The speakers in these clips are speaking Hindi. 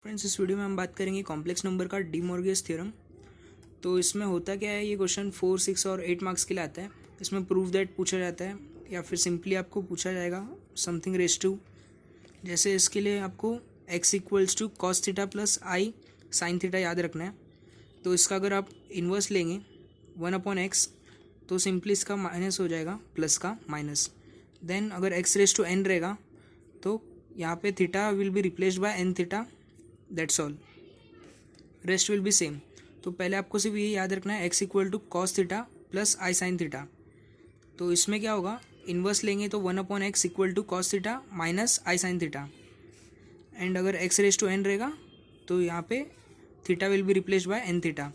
फ्रेंड्स, इस वीडियो में हम बात करेंगे कॉम्प्लेक्स नंबर का डी मॉर्गेज थ्योरम। तो इसमें होता क्या है, ये क्वेश्चन 4, 6 और 8 मार्क्स के लिए आता है। इसमें प्रूव दैट पूछा जाता है या फिर सिंपली आपको पूछा जाएगा समथिंग रेस टू। जैसे इसके लिए आपको x equals to cos theta plus i sine theta याद रखना है। तो इसका अगर आप इन्वर्स लेंगे 1/x तो सिंपली इसका माइनस हो जाएगा प्लस का माइनस। देन अगर x रेस टू n रहेगा तो यहाँ पे theta will be replaced by n theta, that's all, rest will be same. तो पहले आपको सिर्फ ये याद रखना है x equal to cos theta plus i sine theta. तो इसमें क्या होगा, इन्वर्स लेंगे तो 1/x equal to cos theta minus i sine theta. And अगर x रेस टू n रहेगा तो यहाँ पे theta will be replaced by n theta.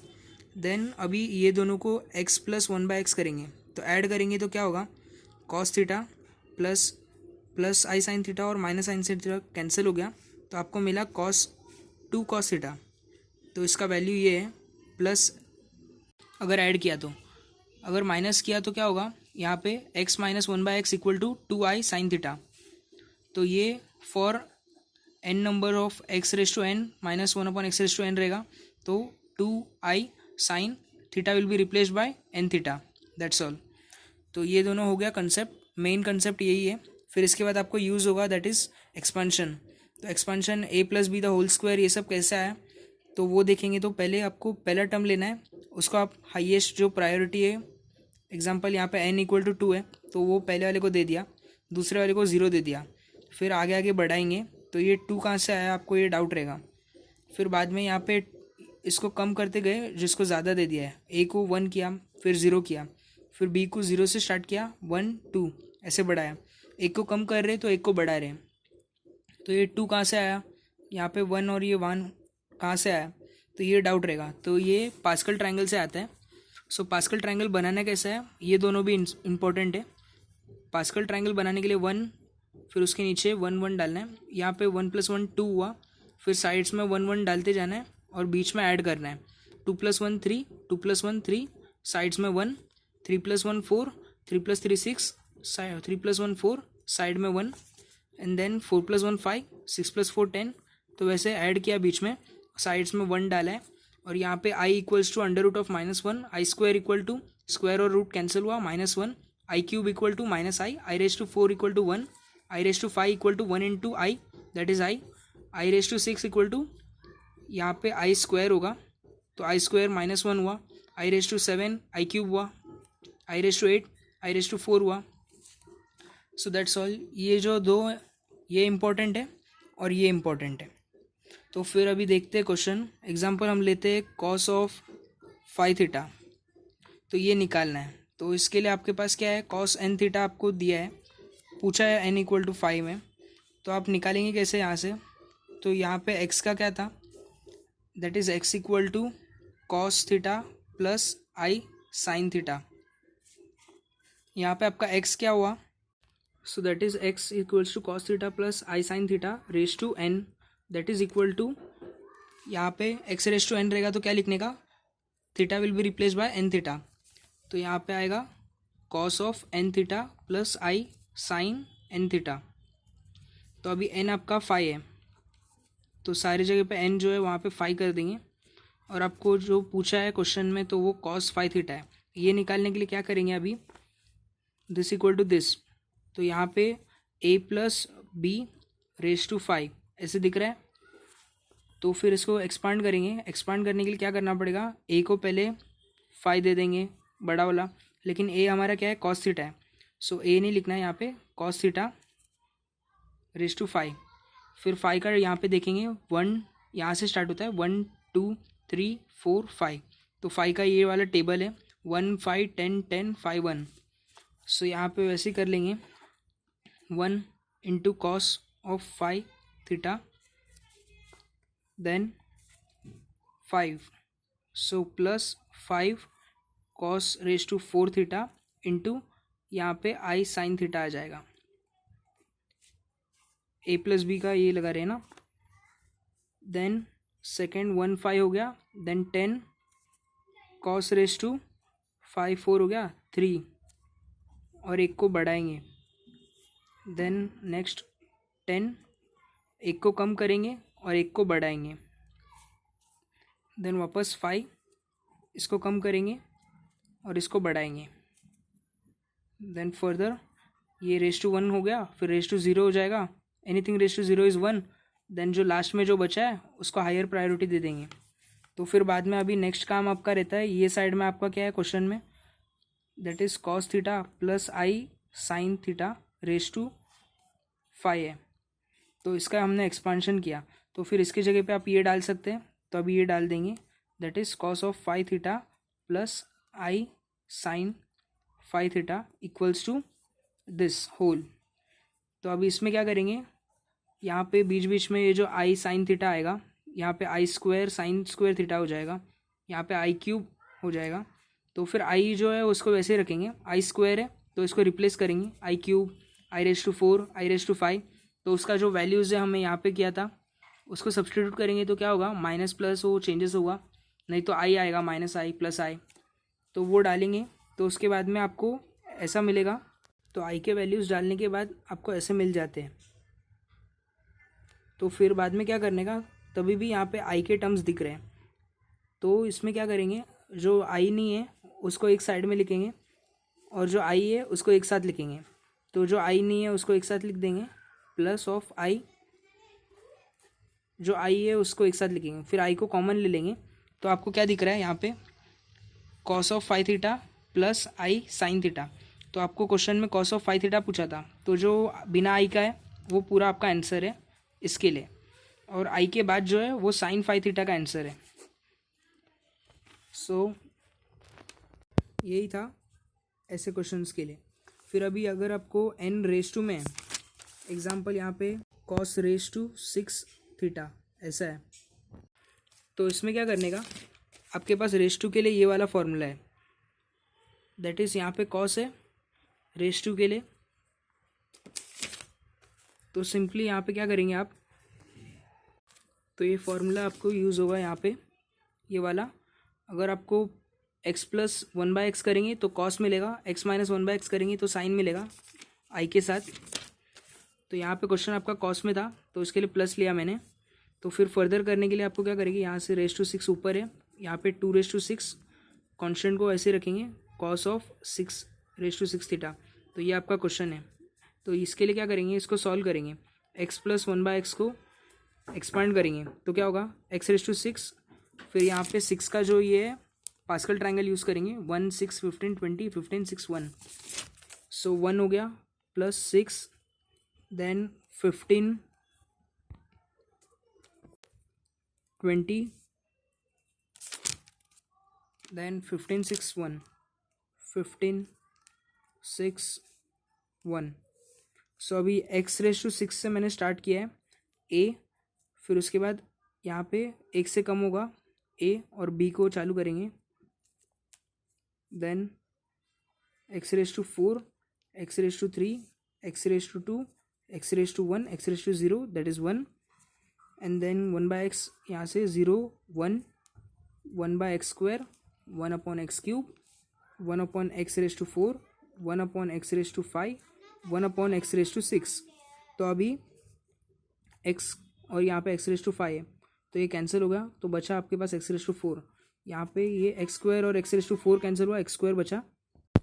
Then अभी ये दोनों को x प्लस 1/x करेंगे तो ऐड करेंगे तो क्या होगा, cos theta plus i sine theta और माइनस साइन थीटा कैंसिल हो गया तो आपको मिला cos थीटा। तो इसका वैल्यू ये है प्लस, अगर ऐड किया तो, अगर माइनस किया तो क्या होगा, यहाँ पे x minus 1/x equal to 2i sine theta. तो ये for n number of x raise to n minus 1/x raise to n रहेगा तो 2i sine theta will be replaced by n theta, that's all. तो ये दोनों हो गया कंसेप्ट, मेन कंसेप्ट यही है। फिर इसके बाद आपको यूज़ होगा दैट इज़ एक्सपेंशन। तो expansion a plus b the whole square ये सब कैसा है तो वो देखेंगे। तो पहले आपको पहला टर्म लेना है, उसको आप हाईएस्ट जो प्रायोरिटी है, एग्जांपल यहाँ पे n इक्वल टू 2 है तो वो पहले वाले को दे दिया, दूसरे वाले को 0 दे दिया। फिर आगे आगे बढ़ाएंगे तो ये 2 कहाँ से आया आपको ये डाउट रहेगा। फिर बाद में यहाँ पे इसको कम करते गए, जिसको ज़्यादा दे दिया है a को 1 किया, फिर 0 किया, फिर b को 0 से स्टार्ट किया 1 2 ऐसे बढ़ाया। एक को कम कर रहे तो एक को बढ़ा रहे, तो ये 2 कहाँ से आया, यहाँ पे 1 और ये 1 कहाँ से आया, तो ये डाउट रहेगा। तो ये पास्कल ट्रायंगल से आता है। सो पास्कल ट्रायंगल बनाना कैसा है, ये दोनों भी इम्पोर्टेंट है। पास्कल ट्रायंगल बनाने के लिए 1, फिर उसके नीचे 1 1 डालना है। यहाँ पे 1 + 1 2 हुआ, फिर साइड्स में 1 1 डालते जाना है और बीच में ऐड करना है। 2 + 1 3, 2 + 1 3, साइड्स में 1, 3 + 1 4, 3 + 3 6, 3 + 1 4, साइड में 1, एंड देन 4 + 1 5, 6 + 4 10। तो वैसे ऐड किया, बीच में साइड्स में 1 डाला है। और यहाँ पे i equals to √(-1), I square equal to square और रूट कैंसिल हुआ -1, I cube equal to -i raise to 4 equal to 1, I raise to 5 equal to 1 into I, that is I raise to 6 equal to, यहाँ पे आई स्क्वायर होगा तो आई स्क्वायर -1 हुआ, I raise to 7 I cube हुआ, I raise to 8 I raise to 4 हुआ। So that's all. ये जो दो ये इम्पोर्टेंट है और ये इम्पोर्टेंट है। तो फिर अभी देखते हैं क्वेश्चन। एग्जांपल हम लेते हैं कॉस ऑफ 5 थीटा, तो ये निकालना है। तो इसके लिए आपके पास क्या है, कॉस n थीटा आपको दिया है, पूछा है n इक्वल टू 5 में। तो आप निकालेंगे कैसे यहाँ से, तो यहाँ पे x का क्या था, that is x equal to cos theta plus i sine theta. यहाँ पे आपका x क्या हुआ, so that is x equals to cos theta plus i sine theta raise to n, that is equal to, यहाँ पे x रेस टू n रहेगा तो क्या लिखने का, theta will be replace by n theta. तो यहाँ पे आएगा cos of n theta plus i sine n theta. तो अभी n आपका 5 है तो सारी जगह पे n जो है वहाँ पे 5 कर देंगे। और आपको जो पूछा है क्वेश्चन में तो वो कॉस 5 थीटा है। ये निकालने के लिए क्या करेंगे, अभी दिस इक्वल टू दिस, तो यहाँ पे a plus b raise to 5 ऐसे दिख रहा है। तो फिर इसको एक्सपांड करेंगे। एक्सपांड करने के लिए क्या करना पड़ेगा, a को पहले 5 दे देंगे बड़ा वाला, लेकिन a हमारा क्या है, कॉस थीटा है। सो a नहीं लिखना है यहाँ पे, कॉस थीटा रेस टू 5। फिर 5 का यहाँ पे देखेंगे 1 यहाँ से स्टार्ट होता है, 1 2 3 4 5। तो 5 का ये वाला टेबल है, 1 5 10 10 5 1। सो यहाँ पे वैसे ही कर लेंगे, 1 into cos of 5 theta then 5, so plus 5 cos raise to 4 theta into यहाँ पे आई साइन थीटा आ जाएगा। a प्लस बी का ये लगा रहे ना। देन सेकेंड 1 5 हो गया, देन 10 कॉस रेस टू 5 4 हो गया 3, और एक को बढ़ाएंगे। देन नेक्स्ट 10, एक को कम करेंगे और एक को बढ़ाएंगे, देन वापस 5, इसको कम करेंगे और इसको बढ़ाएंगे, देन फर्दर ये रेस टू 1 हो गया, फिर रेस टू 0 हो जाएगा, anything raise to 0 is 1, then जो लास्ट में जो बचा है उसको हायर प्रायोरिटी दे देंगे। तो फिर बाद में अभी नेक्स्ट काम आपका रहता है, ये साइड में आपका क्या है क्वेश्चन में, that is cos theta plus i sine theta raise to 5 है। तो इसका हमने एक्सपांशन किया, तो फिर इसकी जगह पे आप ये डाल सकते हैं, तो अभी ये डाल देंगे, that is cos of 5 theta plus i sine 5 theta equals to this whole. तो अभी इसमें क्या करेंगे, यहाँ पे बीच बीच में ये जो आई साइन थीटा आएगा, यहाँ पे आई स्क्वायर साइन स्क्वायर थीटा हो जाएगा, यहाँ पे आई क्यूब हो जाएगा। तो फिर आई जो है उसको वैसे रखेंगे, आई स्क्वायर है तो इसको रिप्लेस करेंगे I cube, I raise to 4, I raise to 5। तो उसका जो वैल्यूज़ है हमें यहाँ पे किया था उसको सब्सटीट्यूट करेंगे तो क्या होगा, माइनस प्लस वो चेंजेस होगा, नहीं तो आई आएगा माइनस आई प्लस आई, तो वो डालेंगे। तो उसके बाद में आपको ऐसा मिलेगा, तो आई के वैल्यूज़ डालने के बाद आपको ऐसे मिल जाते हैं। तो फिर बाद में क्या करने का, तभी भी यहाँ पे आई के टर्म्स दिख रहे हैं, तो इसमें क्या करेंगे, जो आई नहीं है उसको एक साइड में लिखेंगे और जो आई है उसको एक साथ लिखेंगे। तो जो आई नहीं है उसको एक साथ लिख देंगे, प्लस ऑफ आई, जो आई है उसको एक साथ लिखेंगे, फिर आई को कॉमन ले लेंगे। तो आपको क्या दिख रहा है यहाँ पे, cos of 5 theta plus i sine theta. तो आपको क्वेश्चन में कॉस ऑफ 5 थीटा पूछा था, तो जो बिना आई का है वो पूरा आपका आंसर है इसके लिए, और आई के बाद जो है वो साइन 5 थीटा का आंसर है। सो यही था ऐसे क्वेश्चंस के लिए। फिर अभी अगर आपको n रेस टू में एग्जांपल यहाँ पे cos रेस टू 6 थीटा ऐसा है, तो इसमें क्या करने का, आपके पास रेस टू के लिए ये वाला फॉर्मूला है, दैट इज़ यहाँ पे cos है रेस टू के लिए। तो सिंपली यहाँ पे क्या करेंगे आप, तो ये फॉर्मूला आपको यूज़ होगा यहाँ पे ये वाला। अगर आपको x प्लस 1/x करेंगे तो cos मिलेगा, x माइनस 1/x करेंगे तो साइन मिलेगा i के साथ। तो यहाँ पे क्वेश्चन आपका cos में था तो इसके लिए प्लस लिया मैंने। तो फिर फर्दर करने के लिए आपको क्या करेंगे, यहाँ से रेस टू 6 ऊपर है, यहाँ पे 2 रेस टू 6 कॉन्स्टेंट को ऐसे रखेंगे, cos of 6 raise to 6 theta. तो ये आपका क्वेश्चन है। तो इसके लिए क्या करेंगे, इसको सॉल्व करेंगे, x प्लस 1/x को एक्सपांड करेंगे तो क्या होगा, x रेस टू 6, फिर यहाँ पे 6 का जो ये है पास्कल ट्रायंगल यूज़ करेंगे, 1 6 15 20 15 6 1, सो 1 हो गया प्लस 6, देन 15 20, देन 15 6 1, 15 6 1। सो अभी x रेस टू 6 से मैंने स्टार्ट किया है a, फिर उसके बाद यहाँ पे 1 से कम होगा a और b को चालू करेंगे, then x raise to 4, x raise to 3, x raise to 2, x raise to 1, x raise to 0 that is 1, and then 1/x यहाँ से 0 1, 1/x square 1/x cube, 1/x raise to 4, 1/x raise to 5, 1/x raise to 6। तो अभी x और यहाँ पे x रेस टू 5 है तो ये कैंसिल हो गया, तो बचा आपके पास x रेस टू 4। यहाँ पे ये x स्क्वायर और x रेस टू 4 कैंसिल हुआ, x स्क्वायर बचा,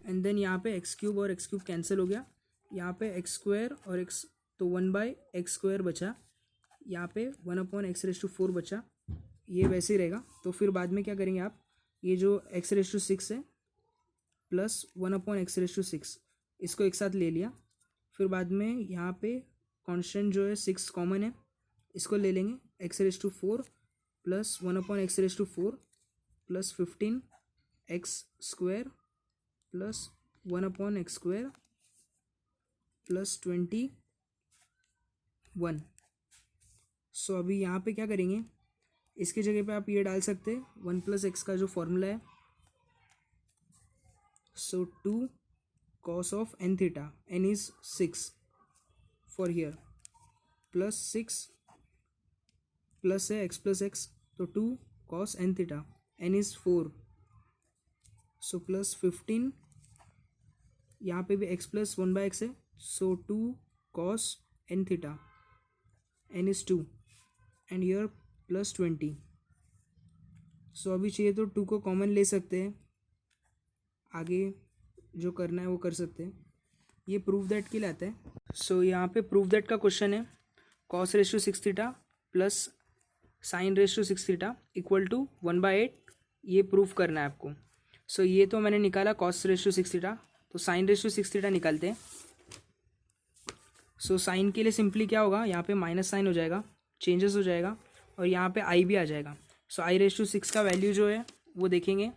एंड देन यहाँ पे x क्यूब और x क्यूब कैंसिल हो गया, यहाँ पे x स्क्वायर और x, तो 1/x स्क्वायर बचा, यहाँ पे 1/x रेस टू 4 बचा, ये वैसे ही रहेगा। तो फिर बाद में क्या करेंगे आप, ये जो x रेस टू 6 है प्लस 1/x रेस टू 6 इसको एक साथ ले लिया, फिर बाद में यहाँ पे कांस्टेंट जो है 6 कॉमन है, इसको ले लेंगे, x raise to 4 plus 1/x raise to 4 plus 15x square plus 1/x square plus 21। So अभी यहाँ पे क्या करेंगे, इसकी जगह पे आप ये डाल सकते हैं 1+x का जो फॉर्मूला है, सो 2 cos of n theta, n is 6 for here, plus 6 plus है x प्लस x, तो 2 cos n theta, n is 4, so plus 15, यहाँ पे भी x प्लस 1/x है, सो 2 cos n theta, n is 2, and year +20। सो अभी चाहिए तो 2 को कॉमन ले सकते हैं, आगे जो करना है वो कर सकते हैं। ये प्रूव दैट के लिए आता है। सो यहाँ पे प्रूव दैट का क्वेश्चन है cos ratio 6 theta plus sine ratio 6 theta equal to 1/8, ये प्रूफ करना है आपको। सो ये तो मैंने निकाला cos रेशो 6 थीटा, तो साइन रेशो 6 थीटा निकालते हैं। सो साइन के लिए सिंपली क्या होगा, यहाँ पे माइनस साइन हो जाएगा, चेंजेस हो जाएगा, और यहाँ पे आई भी आ जाएगा। सो आई रेशो 6 का वैल्यू जो है वो देखेंगे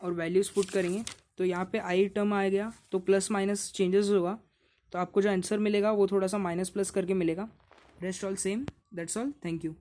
और वैल्यूज़ पुट करेंगे, तो यहाँ पे आई टर्म आ गया, तो प्लस माइनस चेंजेस होगा, तो आपको जो आंसर मिलेगा वो थोड़ा सा माइनस प्लस करके मिलेगा। Rest all same, that's all, thank you.